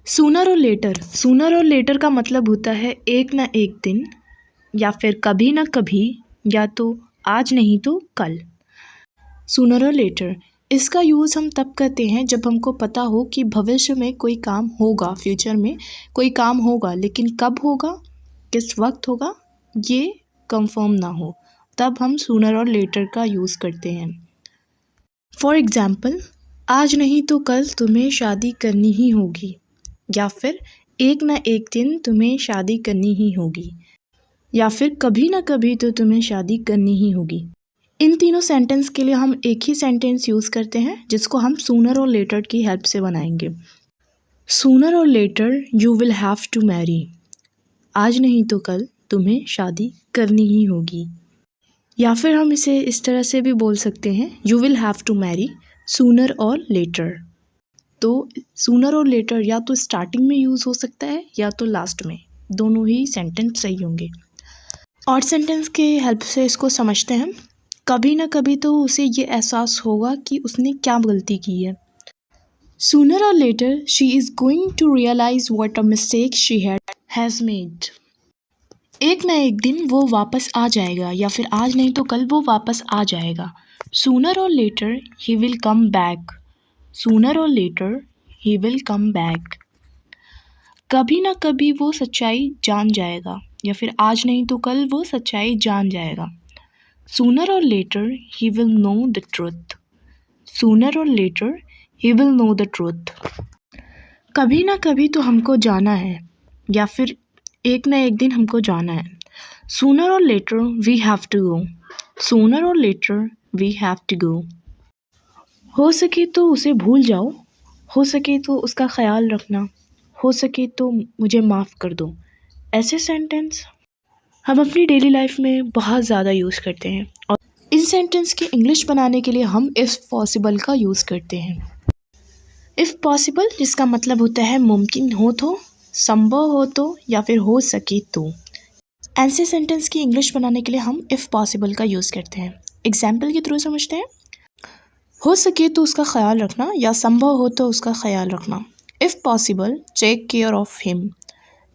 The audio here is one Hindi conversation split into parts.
सूनर और लेटर का मतलब होता है एक ना एक दिन, या फिर कभी ना कभी, या तो आज नहीं तो कल। सूनर और लेटर, इसका यूज़ हम तब करते हैं जब हमको पता हो कि भविष्य में कोई काम होगा, फ्यूचर में कोई काम होगा, लेकिन कब होगा, किस वक्त होगा, ये कंफर्म ना हो, तब हम सूनर और लेटर का यूज़ करते हैं। फॉर एग्ज़ाम्पल, आज नहीं तो कल तुम्हें शादी करनी ही होगी, या फिर एक ना एक दिन तुम्हें शादी करनी ही होगी, या फिर कभी ना कभी तो तुम्हें शादी करनी ही होगी। इन तीनों सेंटेंस के लिए हम एक ही सेंटेंस यूज़ करते हैं जिसको हम सूनर और लेटर की हेल्प से बनाएंगे। सूनर और later you will have to marry, आज नहीं तो कल तुम्हें शादी करनी ही होगी। या फिर हम इसे इस तरह से भी बोल सकते हैं, you will have to marry sooner और लेटर। तो सूनर और लेटर या तो स्टार्टिंग में यूज़ हो सकता है या तो लास्ट में, दोनों ही सेंटेंस सही होंगे। और सेंटेंस के हेल्प से इसको समझते हैं। कभी ना कभी तो उसे ये एहसास होगा कि उसने क्या गलती की है। सूनर और later she is going to realise what a mistake she has made. एक ना एक दिन वो वापस आ जाएगा, या फिर आज नहीं तो कल वो वापस आ जाएगा। सूनर और later he will come back. Sooner और later he will come back. कभी ना कभी वो सच्चाई जान जाएगा, या फिर आज नहीं तो कल वो सच्चाई जान जाएगा। सूनर और later he will know the truth. Sooner और later he will know the truth. कभी ना कभी तो हमको जाना है, या फिर एक ना एक दिन हमको जाना है। सूनर और later we have to go. Sooner और later we have to go. हो सके तो उसे भूल जाओ, हो सके तो उसका ख्याल रखना, हो सके तो मुझे माफ़ कर दो। ऐसे सेंटेंस हम अपनी डेली लाइफ में बहुत ज़्यादा यूज़ करते हैं, और इन सेंटेंस की इंग्लिश बनाने के लिए हम इफ़ पॉसिबल का यूज़ करते हैं। इफ़ पॉसिबल जिसका मतलब होता है मुमकिन हो तो, संभव हो तो, या फिर हो सके तो। ऐसे सेंटेंस की इंग्लिश बनाने के लिए हम इफ़ पॉसिबल का यूज़ करते हैं। एग्जाम्पल के थ्रू समझते हैं। हो सके तो उसका ख्याल रखना, या संभव हो तो उसका ख्याल रखना। If possible take care of him.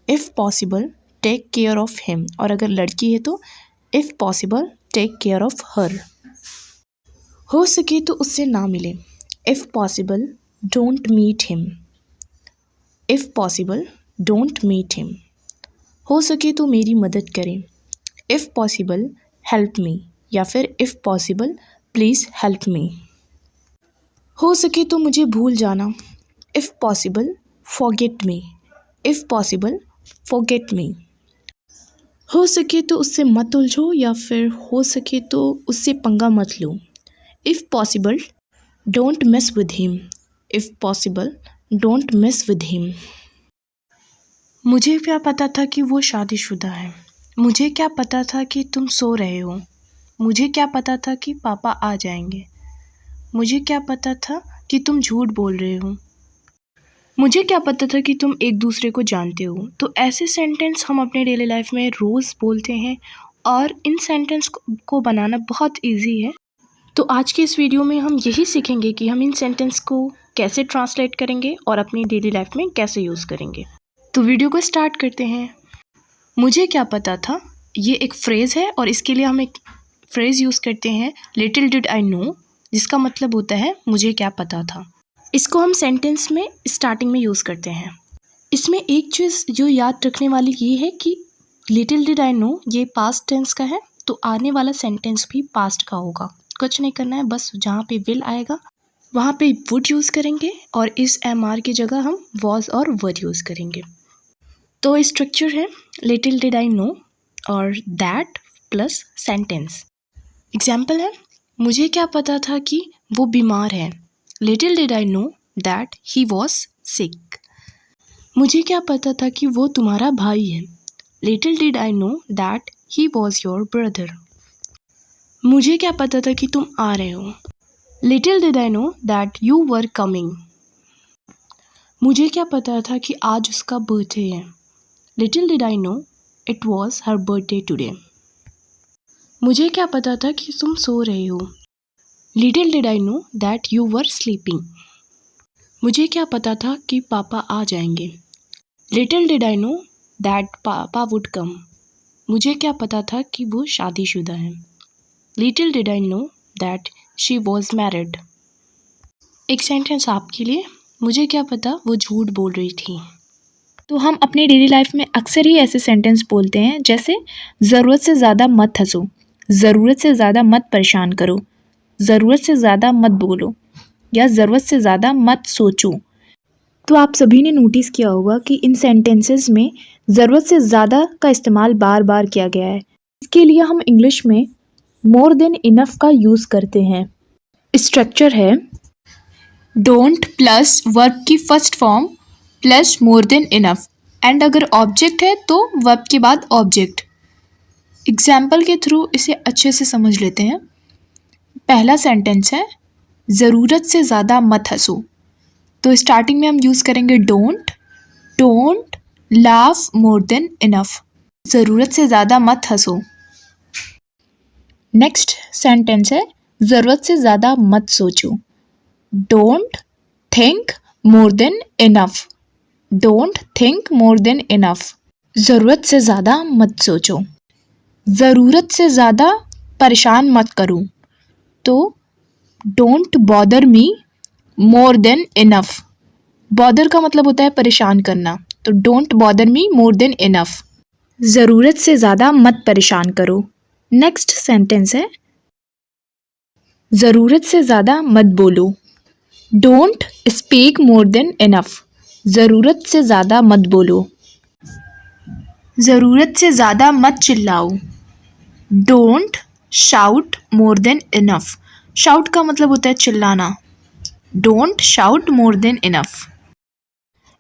If possible take care of him. और अगर लड़की है तो if possible take care of her. हो सके तो उससे ना मिले। If possible don't meet him. If possible don't meet him. हो सके तो मेरी मदद करें। इफ़ पॉसिबल हेल्प मी, या फिर if possible please help me. हो सके तो मुझे भूल जाना। If possible forget me. If possible forget me. हो सके तो उससे मत उलझो, या फिर हो सके तो उससे पंगा मत लो। If possible don't mess with him. If possible don't mess with him. मुझे क्या पता था कि वो शादीशुदा है। मुझे क्या पता था कि तुम सो रहे हो। मुझे क्या पता था कि पापा आ जाएंगे। मुझे क्या पता था कि तुम झूठ बोल रहे हो। मुझे क्या पता था कि तुम एक दूसरे को जानते हो। तो ऐसे सेंटेंस हम अपने डेली लाइफ में रोज़ बोलते हैं, और इन सेंटेंस को बनाना बहुत इजी है। तो आज के इस वीडियो में हम यही सीखेंगे कि हम इन सेंटेंस को कैसे ट्रांसलेट करेंगे और अपनी डेली लाइफ में कैसे यूज़ करेंगे। तो वीडियो को स्टार्ट करते हैं। मुझे क्या पता था, ये एक फ्रेज़ है, और इसके लिए हम एक फ्रेज़ यूज़ करते हैं लिटिल डिड आई नो, जिसका मतलब होता है मुझे क्या पता था। इसको हम सेंटेंस में स्टार्टिंग में यूज़ करते हैं। इसमें एक चीज़ जो याद रखने वाली ये है कि लिटिल डिड आई नो ये पास्ट टेंस का है, तो आने वाला सेंटेंस भी पास्ट का होगा। कुछ नहीं करना है, बस जहाँ पे विल आएगा वहाँ पे वुड यूज़ करेंगे, और इस MR की जगह हम वॉज और वर यूज़ करेंगे। तो स्ट्रक्चर है लिटिल डिड आई नो और दैट प्लस सेंटेंस। एग्जाम्पल है, मुझे क्या पता था कि वो बीमार है। Little did I know that he was sick. मुझे क्या पता था कि वो तुम्हारा भाई है। Little did I know that he was your brother. मुझे क्या पता था कि तुम आ रहे हो। Little did I know that you were coming. मुझे क्या पता था कि आज उसका बर्थडे है। Little did I know it was her birthday today. मुझे क्या पता था कि तुम सो रहे हो। Little did I know that you were sleeping. मुझे क्या पता था कि पापा आ जाएंगे। Little did I know that पापा वुड कम। मुझे क्या पता था कि वो शादीशुदा हैं। Little did I know that she was married. एक सेंटेंस आपके लिए, मुझे क्या पता वो झूठ बोल रही थी। तो हम अपनी डेली लाइफ में अक्सर ही ऐसे सेंटेंस बोलते हैं, जैसे ज़रूरत से ज़्यादा मत हंसो, ज़रूरत से ज़्यादा मत परेशान करो, ज़रूरत से ज़्यादा मत बोलो, या ज़रूरत से ज़्यादा मत सोचो। तो आप सभी ने नोटिस किया होगा कि इन सेंटेंसेस में ज़रूरत से ज़्यादा का इस्तेमाल बार बार किया गया है। इसके लिए हम इंग्लिश में मोर देन इनफ का यूज़ करते हैं। स्ट्रक्चर है डोंट प्लस वर्ब की first form plus more than enough, and अगर ऑब्जेक्ट है तो वर्ब के बाद ऑब्जेक्ट। एग्जाम्पल के थ्रू इसे अच्छे से समझ लेते हैं। पहला सेंटेंस है ज़रूरत से ज़्यादा मत हंसो, तो स्टार्टिंग में हम यूज़ करेंगे don't laugh more than enough, ज़रूरत से ज़्यादा मत हंसो। नेक्स्ट सेंटेंस है ज़रूरत से ज़्यादा मत सोचो, don't think more than enough, don't think more than enough, ज़रूरत से ज़्यादा मत सोचो। ज़रूरत से ज़्यादा परेशान मत करो, तो don't bother me more than enough. Bother का मतलब होता है परेशान करना, तो don't bother me more than enough, ज़रूरत से ज़्यादा मत परेशान करो। नेक्स्ट सेंटेंस है ज़रूरत से ज़्यादा मत बोलो, don't speak more than enough, ज़रूरत से ज़्यादा मत बोलो। ज़रूरत से ज़्यादा मत चिल्लाओ, don't shout more than enough. Shout का मतलब होता है चिल्लाना, don't shout more than enough.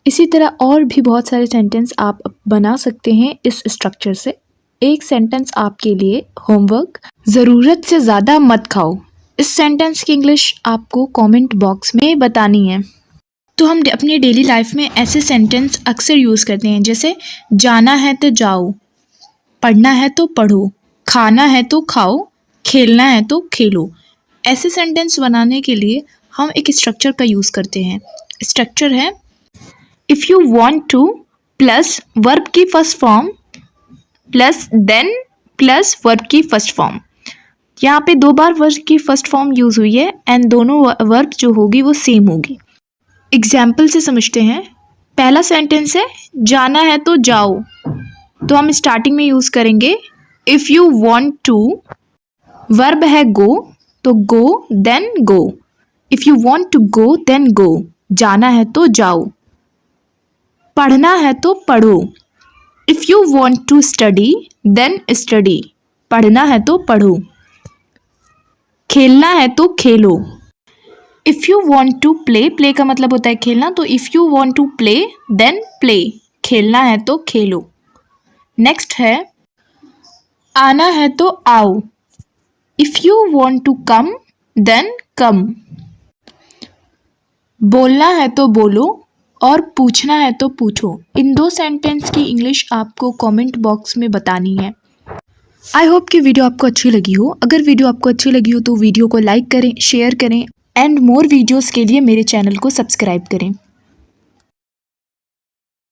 इसी तरह और भी बहुत सारे सेंटेंस आप बना सकते हैं इस स्ट्रक्चर से। एक सेंटेंस आपके लिए होमवर्क, ज़रूरत से ज़्यादा मत खाओ। इस सेंटेंस की इंग्लिश आपको कमेंट बॉक्स में बतानी है। तो हम अपनी डेली लाइफ में ऐसे सेंटेंस अक्सर यूज़ करते हैं, जैसे जाना है तो जाओ, पढ़ना है तो पढ़ो, खाना है तो खाओ, खेलना है तो खेलो। ऐसे सेंटेंस बनाने के लिए हम एक स्ट्रक्चर का यूज़ करते हैं। स्ट्रक्चर है if you want to plus verb की first form plus then plus verb की फर्स्ट फॉर्म। यहाँ पे 2 बार वर्ब की फर्स्ट फॉर्म यूज़ हुई है एंड दोनों वर्ब जो होगी वो सेम होगी। एग्जाम्पल से समझते हैं। पहला सेंटेंस है जाना है तो जाओ, तो हम स्टार्टिंग में यूज़ करेंगे if you want to, verb है गो, तो go then go, if you want to go then go, जाना है तो जाओ। पढ़ना है तो पढ़ो, if you want to study then study, पढ़ना है तो पढ़ो। खेलना है तो खेलो, if you want to play, play का मतलब होता है खेलना, तो if you want to play then play, खेलना है तो खेलो। नेक्स्ट है आना है तो आओ, if you want to come then come, बोलना है तो बोलो और पूछना है तो पूछो। इन 2 सेंटेंस की इंग्लिश आपको कमेंट बॉक्स में बतानी है। आई होप कि वीडियो आपको अच्छी लगी हो। अगर वीडियो आपको अच्छी लगी हो तो वीडियो को लाइक करें, शेयर करें एंड मोर वीडियोस के लिए मेरे चैनल को सब्सक्राइब करें।